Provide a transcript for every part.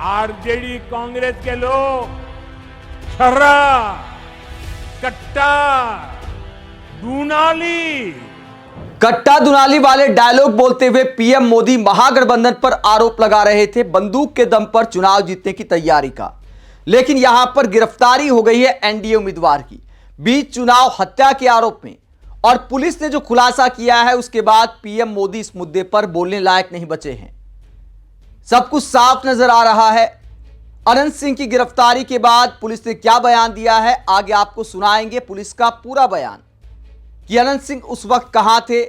RJD Congress के लोग छर्रा, कट्टा, दूनाली कट्टा दुनाली वाले डायलॉग बोलते हुए पीएम मोदी महागठबंधन पर आरोप लगा रहे थे बंदूक के दम पर चुनाव जीतने की तैयारी का। लेकिन यहां पर गिरफ्तारी हो गई है एनडीए उम्मीदवार की बीच चुनाव हत्या के आरोप में। और पुलिस ने जो खुलासा किया है उसके बाद पीएम मोदी इस मुद्दे पर बोलने लायक नहीं बचे हैं। सब कुछ साफ नजर आ रहा है। अनंत सिंह की गिरफ्तारी के बाद पुलिस ने क्या बयान दिया है, आगे आपको सुनाएंगे पुलिस का पूरा बयान कि अनंत सिंह उस वक्त कहां थे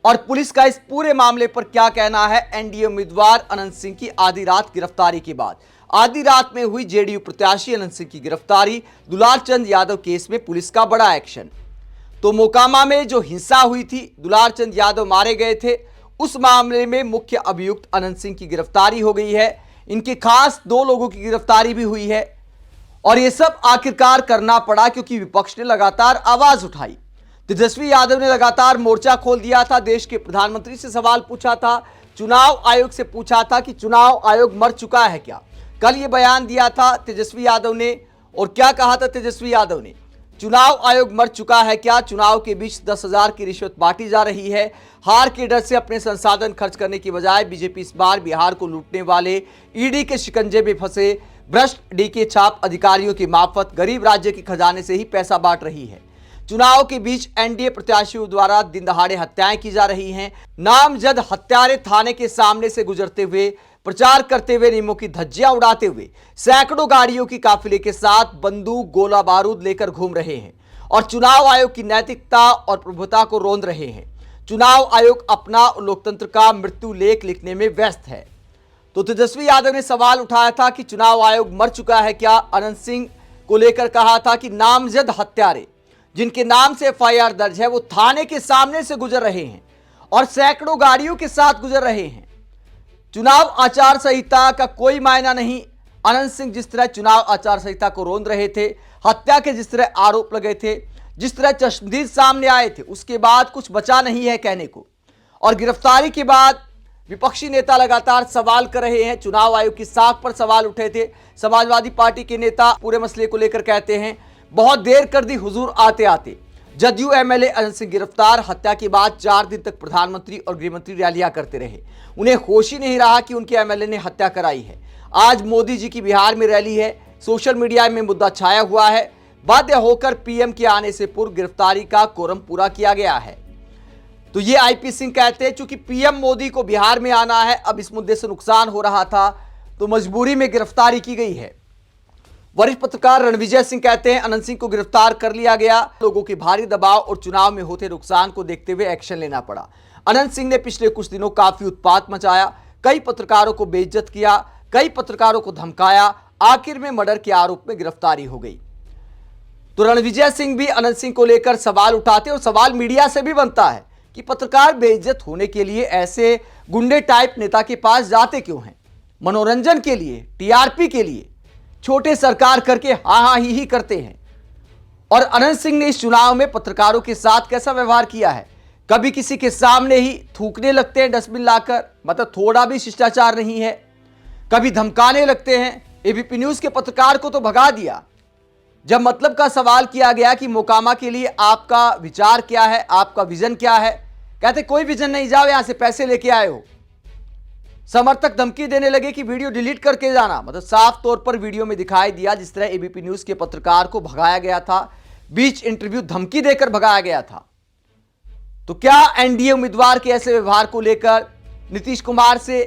और पुलिस का इस पूरे मामले पर क्या कहना है। एनडीए उम्मीदवार अनंत सिंह की आधी रात गिरफ्तारी के बाद आधी रात में हुई जेडीयू प्रत्याशी अनंत सिंह की गिरफ्तारी, दुलार चंद यादव केस में पुलिस का बड़ा एक्शन। तो मोकामा में जो हिंसा हुई थी, दुलार चंद यादव मारे गए थे, उस मामले में मुख्य अभियुक्त अनंत सिंह की गिरफ्तारी हो गई है। इनके खास 2 लोगों की गिरफ्तारी भी हुई है और यह सब आखिरकार करना पड़ा क्योंकि विपक्ष ने लगातार आवाज उठाई। तेजस्वी यादव ने लगातार मोर्चा खोल दिया था, देश के प्रधानमंत्री से सवाल पूछा था, चुनाव आयोग से पूछा था कि चुनाव आयोग मर चुका है क्या। कल ये बयान दिया था तेजस्वी यादव ने और क्या कहा था तेजस्वी यादव ने, चुनाव आयोग मर चुका है क्या। चुनाव के बीच 10,000 की रिश्वत बांटी जा रही है। हार के डर से अपने संसाधन खर्च करने की बजाय बीजेपी इस बार बिहार को लूटने वाले ईडी के शिकंजे में फंसे भ्रष्ट डीके छाप अधिकारियों की मार्फत गरीब राज्य के खजाने से ही पैसा बांट रही है। चुनाव के बीच एनडीए प्रत्याशियों द्वारा दिन दहाड़े हत्याएं की जा रही हैं। नामजद हत्यारे थाने के सामने से गुजरते हुए प्रचार करते हुए नियमों की धज्जियां उड़ाते हुए सैकड़ों गाड़ियों की काफिले के साथ बंदूक गोला बारूद लेकर घूम रहे हैं और चुनाव आयोग की नैतिकता और प्रभुता को रौंद रहे हैं। चुनाव आयोग अपना लोकतंत्र का मृत्यु लेख लिखने में व्यस्त है। तो तेजस्वी यादव ने सवाल उठाया था कि चुनाव आयोग मर चुका है क्या। अनंत सिंह को लेकर कहा था कि नामजद हत्यारे जिनके नाम से एफआईआर दर्ज है वो थाने के सामने से गुजर रहे हैं और सैकड़ों गाड़ियों के साथ गुजर रहे हैं। चुनाव आचार संहिता का कोई मायना नहीं। अनंत सिंह जिस तरह चुनाव आचार संहिता को रौंद रहे थे, हत्या के जिस तरह आरोप लगे थे, जिस तरह चश्मदीद सामने आए थे, उसके बाद कुछ बचा नहीं है कहने को। और गिरफ्तारी के बाद विपक्षी नेता लगातार सवाल कर रहे हैं। चुनाव आयोग की साख पर सवाल उठे थे। समाजवादी पार्टी के नेता पूरे मसले को लेकर कहते हैं बहुत देर कर दी हुजूर आते आते। जदयू एमएलए अनंत सिंह गिरफ्तार, हत्या के बाद 4 दिन तक प्रधानमंत्री और गृहमंत्री रैलियां करते रहे। उन्हें होश ही नहीं रहा कि उनके एमएलए ने हत्या कराई है। आज मोदी जी की बिहार में रैली है, सोशल मीडिया में मुद्दा छाया हुआ है। बाध्य होकर पीएम के आने से पूर्व गिरफ्तारी का कोरम पूरा किया गया है। तो ये आईपी सिंह कहते हैं चूंकि पीएम मोदी को बिहार में आना है, अब इस मुद्दे से नुकसान हो रहा था तो मजबूरी में गिरफ्तारी की गई है। वरिष्ठ पत्रकार रणविजय सिंह कहते हैं अनंत सिंह को गिरफ्तार कर लिया गया, लोगों के भारी दबाव और चुनाव में होते नुकसान को देखते हुए एक्शन लेना पड़ा। अनंत सिंह ने पिछले कुछ दिनों काफी उत्पात मचाया, कई पत्रकारों को बेइज्जत किया, कई पत्रकारों को धमकाया, आखिर में मर्डर के आरोप में गिरफ्तारी हो गई। तो रणविजय सिंह भी अनंत सिंह को लेकर सवाल उठाते और सवाल मीडिया से भी बनता है कि पत्रकार बेइज्जत होने के लिए ऐसे गुंडे टाइप नेता के पास जाते क्यों हैं। मनोरंजन के लिए, टीआरपी के लिए छोटे सरकार करके हाँ ही करते हैं। और अनंत सिंह ने इस चुनाव में पत्रकारों के साथ कैसा व्यवहार किया है, कभी किसी के सामने ही थूकने लगते हैं डस्टबिन लाकर, मतलब थोड़ा भी शिष्टाचार नहीं है, कभी धमकाने लगते हैं। एबीपी न्यूज के पत्रकार को तो भगा दिया। जब मतलब का सवाल किया गया कि मोकामा के लिए आपका विचार क्या है, आपका विजन क्या है, कहते कोई विजन नहीं, जाओ यहां से, पैसे लेके आए हो। समर्थक धमकी देने लगे कि वीडियो डिलीट करके जाना, मतलब साफ तौर पर वीडियो में दिखाई दिया जिस तरह एबीपी न्यूज के पत्रकार को भगाया गया था, बीच इंटरव्यू धमकी देकर भगाया गया था। तो क्या एनडीए उम्मीदवार के ऐसे व्यवहार को लेकर नीतीश कुमार से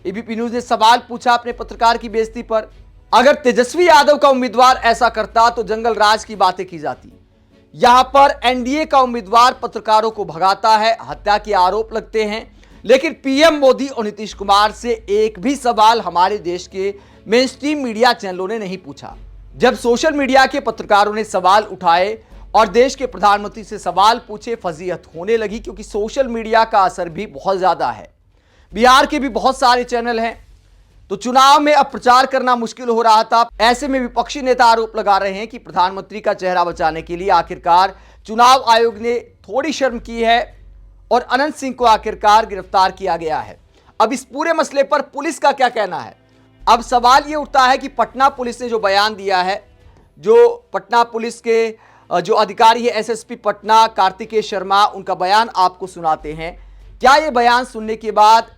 एबीपी न्यूज ने सवाल पूछा अपने पत्रकार की बेइज्जती पर। अगर तेजस्वी यादव का उम्मीदवार ऐसा करता तो जंगल राज की बातें की जाती। यहां पर एनडीए का उम्मीदवार पत्रकारों को भगाता है, हत्या के आरोप लगते हैं, लेकिन पीएम मोदी और नीतीश कुमार से एक भी सवाल हमारे देश के मेनस्ट्रीम मीडिया चैनलों ने नहीं पूछा। जब सोशल मीडिया के पत्रकारों ने सवाल उठाए और देश के प्रधानमंत्री से सवाल पूछे, फजीहत होने लगी क्योंकि सोशल मीडिया का असर भी बहुत ज्यादा है। बिहार के भी बहुत सारे चैनल हैं, तो चुनाव में अब प्रचार करना मुश्किल हो रहा था। ऐसे में विपक्षी नेता आरोप लगा रहे हैं कि प्रधानमंत्री का चेहरा बचाने के लिए आखिरकार चुनाव आयोग ने थोड़ी शर्म की है और अनंत सिंह को आखिरकार गिरफ्तार किया गया है। अब इस पूरे मसले पर पुलिस का क्या कहना है, अब सवाल ये उठता है कि पटना पुलिस ने जो बयान दिया है, जो पटना पुलिस के जो अधिकारी है एसएसपी पटना कार्तिकेय शर्मा, उनका बयान आपको सुनाते हैं। क्या ये बयान सुनने के बाद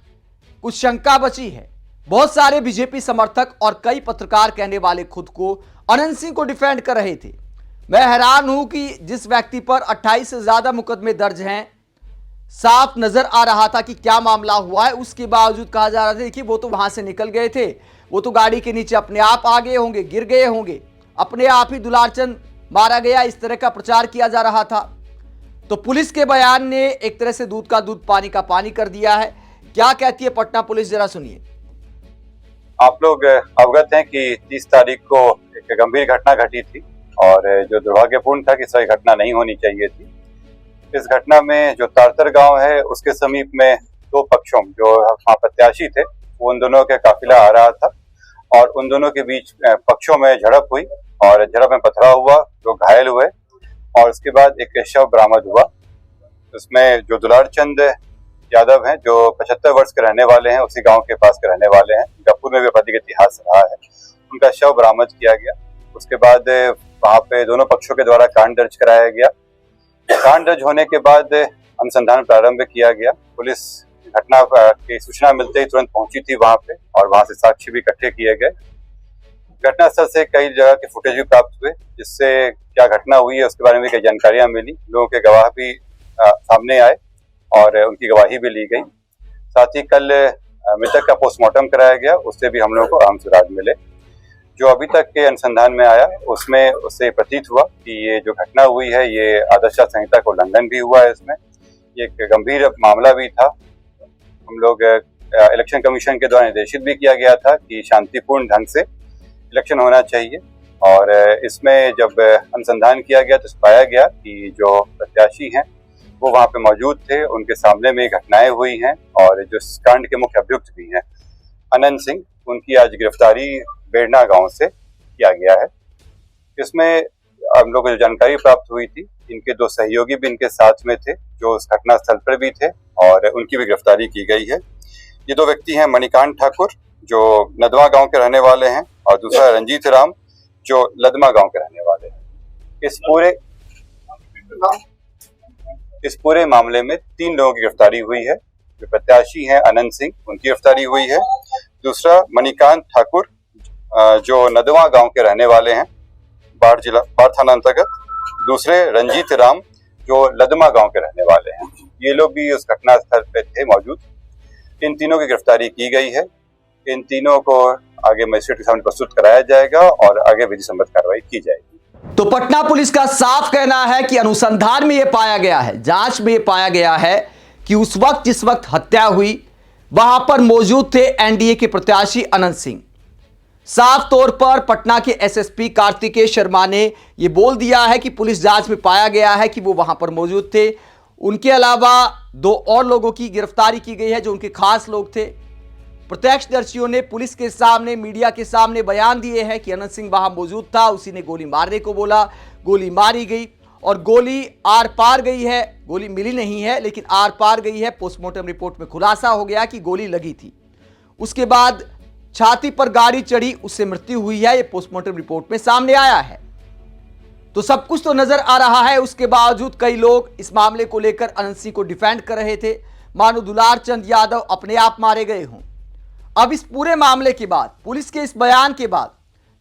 कुछ शंका बची है? बहुत सारे बीजेपी समर्थक और कई पत्रकार कहने वाले खुद को अनंत सिंह को डिफेंड कर रहे थे। मैं हैरान हूं कि जिस व्यक्ति पर 28 से ज्यादा मुकदमे दर्ज हैं, साफ नजर आ रहा था कि क्या मामला हुआ है, उसके बावजूद कहा जा रहा था देखिए वो तो वहां से निकल गए थे, वो तो गाड़ी के नीचे अपने आप आ गए होंगे, गिर गए होंगे, अपने आप ही दुलारचंद मारा गया, इस तरह का प्रचार किया जा रहा था। तो पुलिस के बयान ने एक तरह से दूध का दूध पानी का पानी कर दिया है। क्या कहती है पटना पुलिस, जरा सुनिए। आप लोग अवगत हैं कि 30 तारीख को एक गंभीर घटना घटी थी और जो दुर्भाग्यपूर्ण था कि सही घटना नहीं होनी चाहिए थी। इस घटना में जो तारतर गांव है उसके समीप में दो पक्षों जो वहाँ प्रत्याशी थे, वो उन दोनों के काफिला आ रहा था और उन दोनों के बीच पक्षों में झड़प हुई और झड़प में पथराव हुआ, जो घायल हुए और उसके बाद एक शव बरामद हुआ। उसमें जो दुलारचंद यादव हैं, जो 75 वर्ष के रहने वाले हैं, उसी गांव के पास के रहने वाले हैं, गफूर में भी आपराधिक इतिहास रहा है, उनका शव बरामद किया गया। उसके बाद वहां पे दोनों पक्षों के द्वारा कांड दर्ज कराया गया। कांड दर्ज होने के बाद अनुसंधान प्रारंभ किया गया। पुलिस घटना की सूचना मिलते ही तुरंत पहुंची थी वहां पे और वहां से साक्ष्य भी इकट्ठे किए गए। घटनास्थल से कई जगह के फुटेज भी प्राप्त हुए, जिससे क्या घटना हुई है उसके बारे में कई जानकारियां मिली। लोगों के गवाह भी सामने आए और उनकी गवाही भी ली गई। साथ ही कल मृतक का पोस्टमार्टम कराया गया, उससे भी हम लोगों को अहम सुराग मिले। जो अभी तक के अनुसंधान में आया उसमें उससे प्रतीत हुआ कि ये जो घटना हुई है ये आदर्श संहिता का उल्लंघन भी हुआ है। इसमें ये एक गंभीर मामला भी था। हम लोग इलेक्शन कमीशन के द्वारा निर्देशित भी किया गया था कि शांतिपूर्ण ढंग से इलेक्शन होना चाहिए और इसमें जब अनुसंधान किया गया तो पाया गया कि जो प्रत्याशी हैं वो वहाँ पे मौजूद थे, उनके सामने में घटनाएं हुई हैं और जो कांड के मुख्य अभियुक्त भी हैं अनंत सिंह, उनकी आज गिरफ्तारी बेड़ना गांव से किया गया है। इसमें हम लोग को जो जानकारी प्राप्त हुई थी, इनके दो सहयोगी भी इनके साथ में थे जो उस घटना स्थल पर भी थे और उनकी भी गिरफ्तारी की गई है। ये दो व्यक्ति हैं मणिकांत ठाकुर जो नदवा गांव के रहने वाले हैं और दूसरा रंजीत राम जो लदमा गांव के रहने वाले हैं। इस पूरे मामले में 3 लोगों की गिरफ्तारी हुई है। जो प्रत्याशी हैं अनंत सिंह, उनकी गिरफ्तारी हुई है। दूसरा मणिकांत ठाकुर जो नदवा गांव के रहने वाले हैं, बाढ़ थाना अंतर्गत। दूसरे रंजीत राम जो लदमा गांव के रहने वाले हैं। ये लोग भी उस घटना स्थल पे थे मौजूद। इन तीनों की गिरफ्तारी की गई है। इन तीनों को आगे मजिस्ट्रेट के सामने प्रस्तुत कराया जाएगा और आगे विधि सम्मत कार्रवाई की जाएगी। तो पटना पुलिस का साफ कहना है कि अनुसंधान में यह पाया गया है, जांच में यह पाया गया है कि उस वक्त जिस वक्त हत्या हुई वहां पर मौजूद थे एनडीए के प्रत्याशी अनंत सिंह। साफ तौर पर पटना के एसएसपी कार्तिकेय शर्मा ने यह बोल दिया है कि पुलिस जांच में पाया गया है कि वो वहां पर मौजूद थे। उनके अलावा 2 और लोगों की गिरफ्तारी की गई है जो उनके खास लोग थे। प्रत्यक्षदर्शियों ने पुलिस के सामने, मीडिया के सामने बयान दिए हैं कि अनंत सिंह वहां मौजूद था, उसी ने गोली मारने को बोला, गोली मारी गई और गोली आर पार गई है। गोली मिली नहीं है लेकिन आर पार गई है। पोस्टमार्टम रिपोर्ट में खुलासा हो गया कि गोली लगी थी। उसके बाद छाती पर गाड़ी चढ़ी, उससे मृत्यु हुई है। यह पोस्टमार्टम रिपोर्ट में सामने आया है। तो सब कुछ तो नजर आ रहा है। उसके बावजूद कई लोग इस मामले को लेकर अनंत सिंह को डिफेंड कर रहे थे, मानो दुलारचंद यादव अपने आप मारे गए हों। अब इस पूरे मामले के बाद, पुलिस के इस बयान के बाद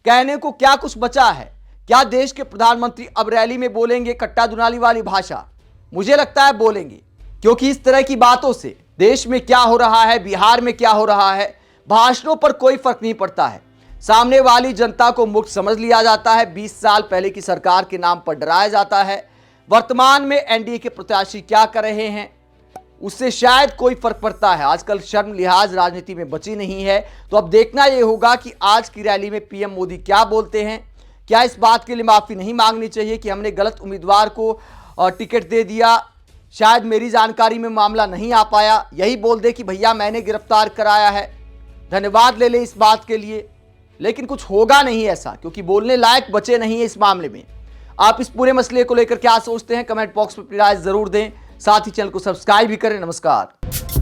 कहने को क्या कुछ बचा है? क्या देश के प्रधानमंत्री अब रैली में बोलेंगे कट्टा दुनाली वाली भाषा? मुझे लगता है बोलेंगे, क्योंकि इस तरह की बातों से देश में क्या हो रहा है, बिहार में क्या हो रहा है, भाषणों पर कोई फर्क नहीं पड़ता है। सामने वाली जनता को मूर्ख समझ लिया जाता है। 20 साल पहले की सरकार के नाम पर डराया जाता है। वर्तमान में एनडीए के प्रत्याशी क्या कर रहे हैं उससे शायद कोई फर्क पड़ता है। आजकल शर्म लिहाज राजनीति में बची नहीं है। तो अब देखना यह होगा कि आज की रैली में पीएम मोदी क्या बोलते हैं। क्या इस बात के लिए माफी नहीं मांगनी चाहिए कि हमने गलत उम्मीदवार को टिकट दे दिया, शायद मेरी जानकारी में मामला नहीं आ पाया, यही बोल दे कि भैया मैंने गिरफ्तार कराया है, धन्यवाद ले ले इस बात के लिए। लेकिन कुछ होगा नहीं ऐसा, क्योंकि बोलने लायक बचे नहीं है इस मामले में। आप इस पूरे मसले को लेकर क्या सोचते हैं, कमेंट बॉक्स में अपनी राय जरूर दें। साथ ही चैनल को सब्सक्राइब भी करें। नमस्कार।